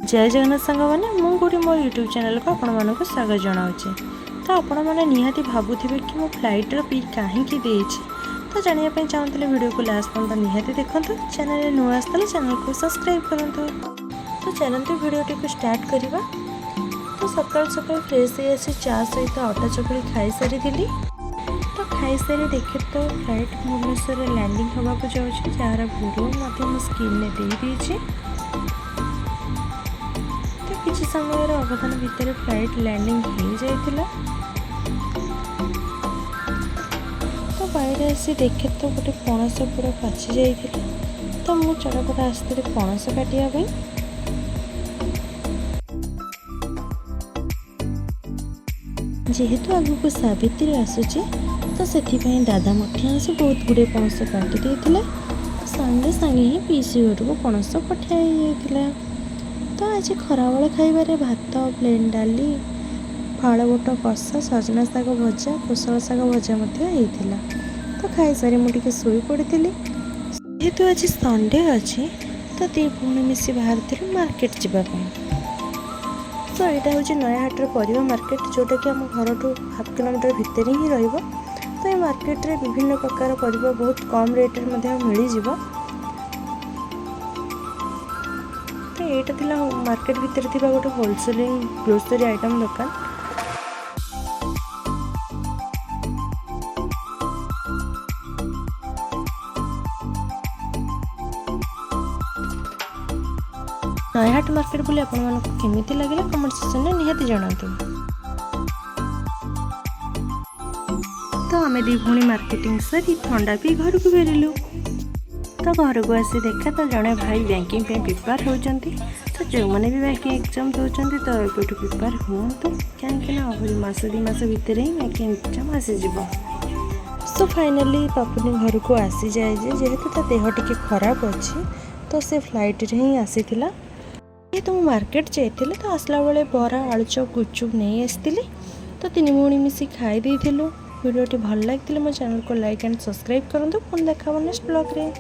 जय जगन्नाथ सांग मैंने मुझे मो यूट्यूब चैनल को आपण मानक स्वागत जनाऊे। तो आपण मैंने निहाती भावुवे कि मो फ्लाइट पी कहीं तो जानापी चाहूँगी वीडियो को लास्ट पर्यटन निहाती देखूँ। चैनल नुआ आसला चैनल को सब्सक्राइब करूँ। तो चलते वीडियो को स्टार्ट करवा। तो सकाल सकाल फ्रेश हो आसी चा सहित अटा चकड़ी खाई सारी। तो खाई सारी देखे तो फ्लाइट भुवनेश्वर लैंडिंग होगा जाऊँगी जार वीडियो मो स्क्रीन में दे किसी समय अवधान भितर फ्लाइट लैंडिंग हो जाइथिला। तो बाहर आसी देखे तो गोटे पणस पूरा पाची जाइथिला। तो मु चटपट आसती पणस काटिया भाई। जेहेतु आगु सावित्री आसूची तो से दादा मठिया आसी बहुत गुड़े पणस काटी देथिले। सांगे सांगे ही पीसी घर को पणस पठिया जाइथिला। तो आज खराबेल खाइबारे भात प्लेन डाली फाड़बोट कषा सजना शाग भजा कोशल शाग भजा होता। तो खाई सारी मुझे शोई पड़ी। जेहेतु आज संडे अच्छे तो दी पुणी मिसी बाहर मार्केट जावाई। तो यहाँ हूँ नयाहाटर परिवा मार्केट जोटा कि आम घर ठू हाफ किलोमीटर भितर ही रहिबो। तो ये मार्केट रे विभिन्न प्रकार परिवा बहुत कम रेट मिल जाव। तो यहाँ थिला मार्केट भितर थिबा गोटे होलसेलिंग ग्रोसरी आइटम दुकान। नयाहाट मार्केट बोली आपण मानक केमिति लागला कमेंट सेक्शन में निहाती जणातु। तो आमे दी भूणी मार्केटिंग सरी ठंडा पी घर को फेरिलु। तो घर को आसी देखा तो जड़े भाई बैंकिंग पे प्रिपेयर होचंती। तो जो मैंने भी बैंकिंग एग्जाम दौरान तो ये प्रिपेयर हूँ तो कहीं मस 2 मास भितर ही बैंकिंग एग्जाम आसीज। सो फाइनाली पापुनी घर को आसी जाए जेहेतु ता देह टिके खराब अच्छी तो से फ्लाइट रे ही आसी थिला। ये तो मार्केट जाइए तो आसला बेले बरा आलुचप गुपचुप नहीं आसती। तो 3 भौणी मिसी खाई देइथिलु। वीडियोटी भल लगी मो चैनल को लाइक एंड सब्सक्राइब करूँ। पुणी देखा नेक्स्ट ब्लॉग रे।